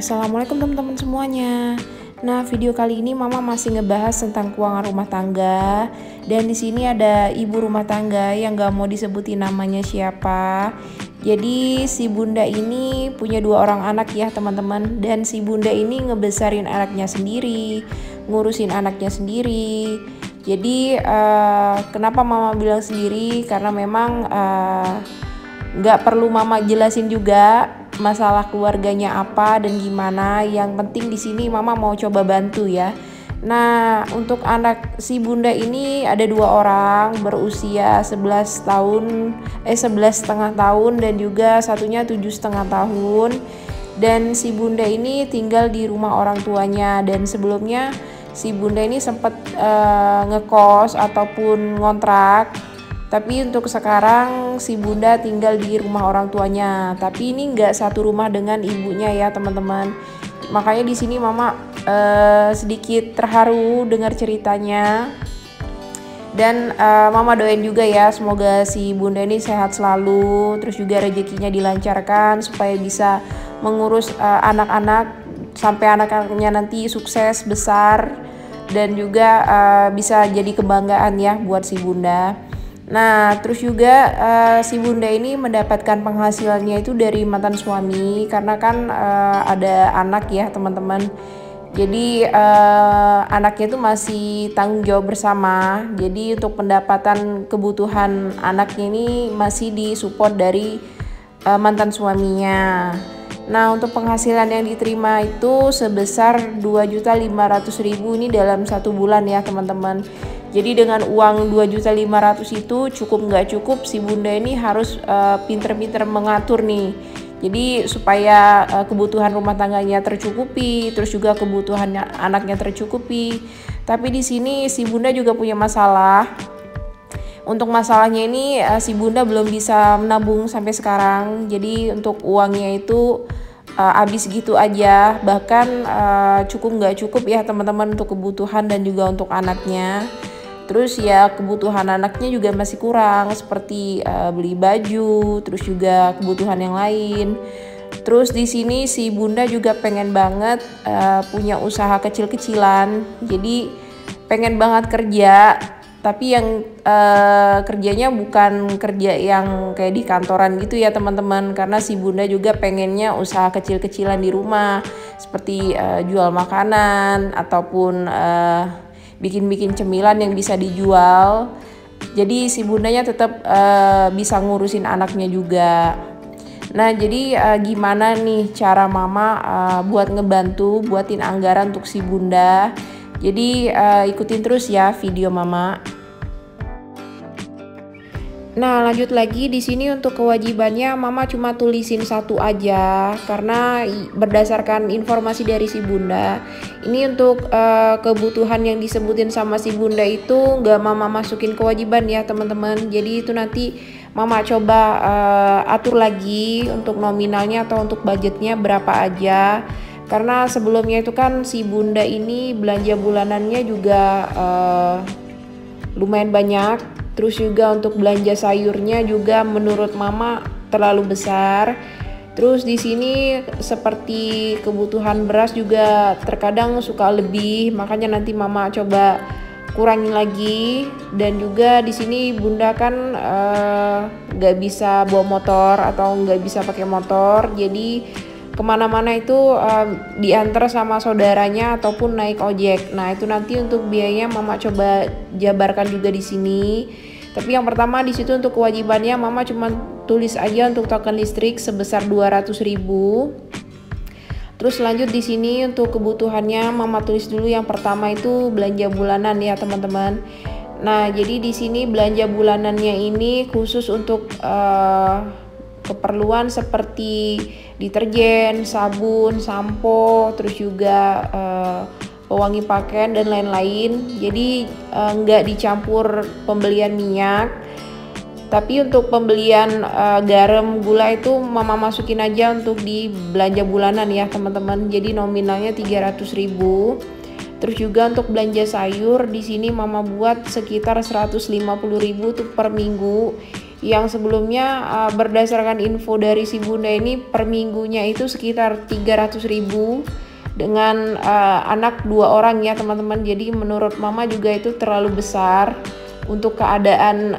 Assalamualaikum teman-teman semuanya. Nah, video kali ini Mama masih ngebahas tentang keuangan rumah tangga. Dan di sini ada ibu rumah tangga yang gak mau disebutin namanya siapa. Jadi si bunda ini punya 2 orang anak ya teman-teman. Dan si bunda ini ngebesarin anaknya sendiri, ngurusin anaknya sendiri. Jadi kenapa Mama bilang sendiri? Karena memang gak perlu Mama jelasin juga masalah keluarganya apa dan gimana. Yang penting di sini Mama mau coba bantu ya. Nah, untuk anak si bunda ini ada 2 orang berusia 11 tahun 11,5 tahun dan juga satunya 7,5 tahun. Dan si bunda ini tinggal di rumah orang tuanya, dan sebelumnya si bunda ini sempat ngekos ataupun ngontrak. Tapi untuk sekarang si bunda tinggal di rumah orang tuanya. Tapi ini nggak satu rumah dengan ibunya ya teman-teman. Makanya di sini Mama sedikit terharu dengar ceritanya. Dan Mama doain juga ya, semoga si bunda ini sehat selalu. Terus juga rezekinya dilancarkan supaya bisa mengurus anak-anak sampai anak-anaknya nanti sukses besar. Dan juga bisa jadi kebanggaan ya buat si bunda. Nah, terus juga si bunda ini mendapatkan penghasilannya itu dari mantan suami, karena kan ada anak ya teman-teman. Jadi anaknya itu masih tanggung jawab bersama. Jadi untuk pendapatan kebutuhan anaknya ini masih disupport dari mantan suaminya. Nah, untuk penghasilan yang diterima itu sebesar 2.500.000 ini dalam 1 bulan ya teman-teman. Jadi dengan uang 2.500.000 itu cukup nggak cukup, si bunda ini harus pinter-pinter mengatur nih. Jadi supaya kebutuhan rumah tangganya tercukupi, terus juga kebutuhan anaknya tercukupi. Tapi di sini si bunda juga punya masalah. Untuk masalahnya ini si bunda belum bisa menabung sampai sekarang. Jadi untuk uangnya itu habis gitu aja. Bahkan cukup nggak cukup ya teman-teman untuk kebutuhan dan juga untuk anaknya. Terus ya kebutuhan anaknya juga masih kurang, seperti beli baju, terus juga kebutuhan yang lain. Terus di sini si bunda juga pengen banget punya usaha kecil-kecilan. Jadi pengen banget kerja, tapi yang kerjanya bukan kerja yang kayak di kantoran gitu ya teman-teman. Karena si bunda juga pengennya usaha kecil-kecilan di rumah, seperti jual makanan ataupun bikin-bikin cemilan yang bisa dijual. Jadi si bundanya tetap bisa ngurusin anaknya juga. Nah, jadi gimana nih cara Mama buat ngebantu buatin anggaran untuk si bunda. Jadi ikutin terus ya video Mama. Nah, lanjut lagi di sini untuk kewajibannya Mama cuma tulisin 1 aja karena berdasarkan informasi dari si bunda. Ini untuk kebutuhan yang disebutin sama si bunda itu nggak Mama masukin kewajiban ya teman-teman. Jadi itu nanti Mama coba atur lagi untuk nominalnya atau untuk budgetnya berapa aja. Karena sebelumnya itu kan si bunda ini belanja bulanannya juga lumayan banyak. Terus juga untuk belanja sayurnya juga menurut Mama terlalu besar. Terus di sini seperti kebutuhan beras juga terkadang suka lebih, makanya nanti Mama coba kurangin lagi. Dan juga di sini bunda kan nggak bisa bawa motor atau nggak bisa pakai motor, jadi kemana-mana itu diantar sama saudaranya ataupun naik ojek. Nah, itu nanti untuk biayanya Mama coba jabarkan juga di sini. Tapi yang pertama di situ untuk kewajibannya Mama cuma tulis aja untuk token listrik sebesar 200.000. Terus lanjut di sini untuk kebutuhannya Mama tulis dulu. Yang pertama itu belanja bulanan ya teman-teman. Nah, jadi di sini belanja bulanannya ini khusus untuk keperluan seperti deterjen, sabun, sampo, terus juga pewangi pakaian dan lain-lain. Jadi nggak dicampur pembelian minyak. Tapi untuk pembelian garam, gula itu Mama masukin aja untuk di belanja bulanan ya teman-teman. Jadi nominalnya 300.000. Terus juga untuk belanja sayur di sini Mama buat sekitar 150.000 tuh per minggu. Yang sebelumnya berdasarkan info dari si bunda ini per minggunya itu sekitar 300.000 dengan anak 2 orang ya teman-teman. Jadi menurut mama juga itu terlalu besar untuk keadaan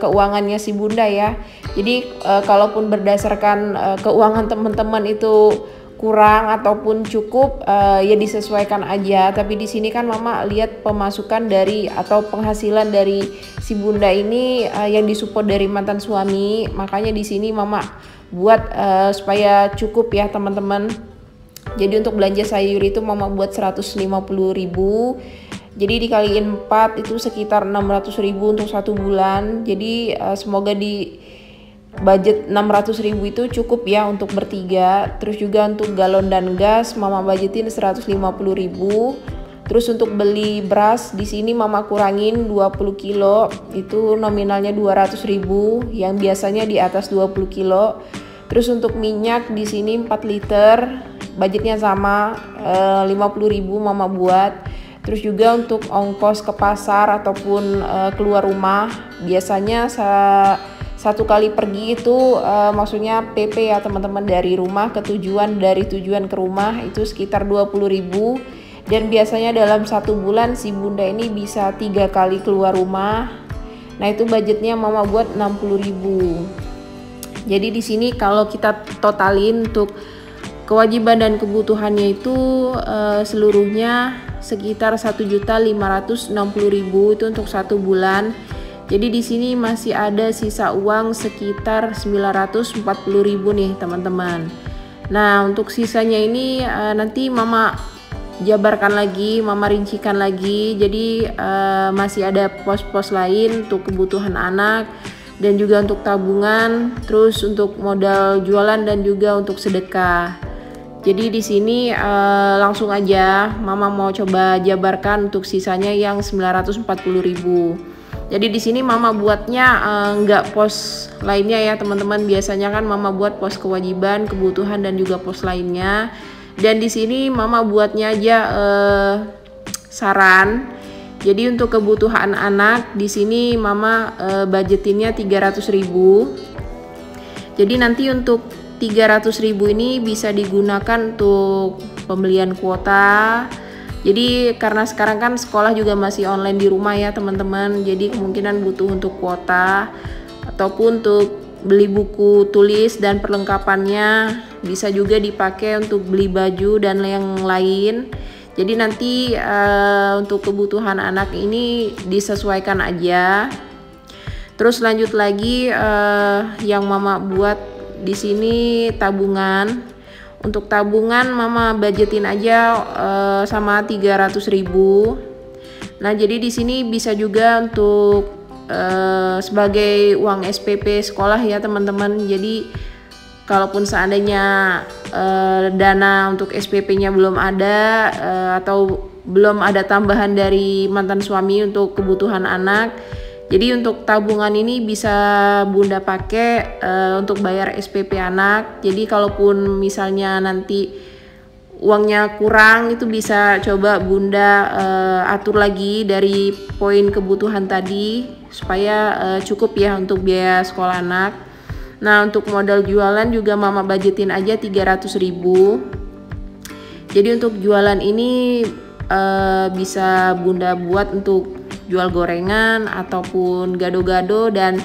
keuangannya si bunda ya. Jadi kalaupun berdasarkan keuangan teman-teman itu kurang ataupun cukup, ya disesuaikan aja. Tapi di sini kan mama lihat pemasukan dari atau penghasilan dari si bunda ini yang disupport dari mantan suami, makanya di sini mama buat supaya cukup ya teman-teman. Jadi untuk belanja sayur itu mama buat 150.000. Jadi dikaliin 4 itu sekitar 600.000 untuk 1 bulan. Jadi semoga di budget 600.000 itu cukup ya untuk bertiga. Terus juga untuk galon dan gas mama budgetin 150.000. Terus untuk beli beras di sini mama kurangin 20 kilo, itu nominalnya 200.000 yang biasanya di atas 20 kilo. Terus untuk minyak di sini 4 liter, budgetnya sama 50.000 mama buat. Terus juga untuk ongkos ke pasar ataupun keluar rumah biasanya satu kali pergi itu maksudnya PP ya teman-teman, dari rumah ke tujuan, dari tujuan ke rumah itu sekitar 20.000. Dan biasanya dalam 1 bulan si bunda ini bisa 3 kali keluar rumah. Nah itu budgetnya mama buat 60.000. Jadi di sini kalau kita totalin untuk kewajiban dan kebutuhannya itu seluruhnya sekitar 1.560.000 itu untuk 1 bulan. Jadi di sini masih ada sisa uang sekitar 940.000 nih teman-teman. Nah untuk sisanya ini nanti mama jabarkan lagi, mama rincikan lagi. Jadi masih ada pos-pos lain untuk kebutuhan anak dan juga untuk tabungan, terus untuk modal jualan dan juga untuk sedekah. Jadi di sini langsung aja mama mau coba jabarkan untuk sisanya yang 940.000. Jadi di sini mama buatnya nggak pos lainnya ya teman-teman. Biasanya kan mama buat pos kewajiban, kebutuhan dan juga pos lainnya. Dan di sini mama buatnya aja saran. Jadi untuk kebutuhan anak di sini mama budgetinnya 300.000. Jadi nanti untuk 300.000 ini bisa digunakan untuk pembelian kuota. Jadi karena sekarang kan sekolah juga masih online di rumah ya teman-teman. Jadi kemungkinan butuh untuk kuota ataupun untuk beli buku tulis dan perlengkapannya. Bisa juga dipakai untuk beli baju dan yang lain. Jadi nanti untuk kebutuhan anak ini disesuaikan aja. Terus lanjut lagi yang mama buat di sini tabungan. Untuk tabungan mama budgetin aja sama 300.000. Nah jadi di sini bisa juga untuk sebagai uang SPP sekolah ya teman-teman. Jadi kalaupun seandainya dana untuk SPP-nya belum ada atau belum ada tambahan dari mantan suami untuk kebutuhan anak, jadi untuk tabungan ini bisa bunda pakai untuk bayar SPP anak. Jadi kalaupun misalnya nanti uangnya kurang itu bisa coba bunda atur lagi dari poin kebutuhan tadi supaya cukup ya untuk biaya sekolah anak. Nah untuk modal jualan juga mama budgetin aja 300.000. Jadi untuk jualan ini bisa bunda buat untuk jual gorengan ataupun gado-gado dan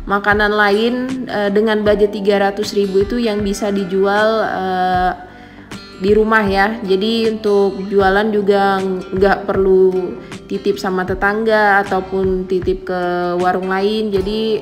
makanan lain dengan budget 300.000 itu yang bisa dijual di rumah ya. Jadi untuk jualan juga nggak perlu titip sama tetangga ataupun titip ke warung lain. Jadi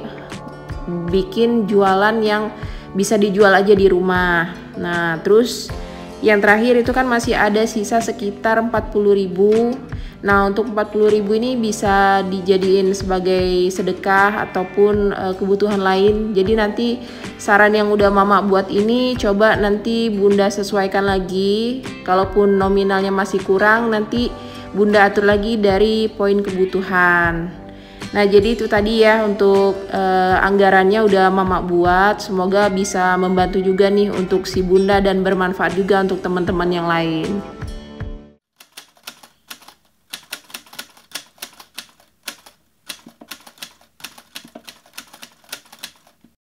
bikin jualan yang bisa dijual aja di rumah. Nah terus yang terakhir itu kan masih ada sisa sekitar 40.000. Nah untuk 40.000 ini bisa dijadiin sebagai sedekah ataupun kebutuhan lain. Jadi nanti saran yang udah mama buat ini coba nanti bunda sesuaikan lagi. Kalaupun nominalnya masih kurang nanti bunda atur lagi dari poin kebutuhan. Nah jadi itu tadi ya untuk anggarannya udah mama buat. Semoga bisa membantu juga nih untuk si bunda dan bermanfaat juga untuk teman-teman yang lain.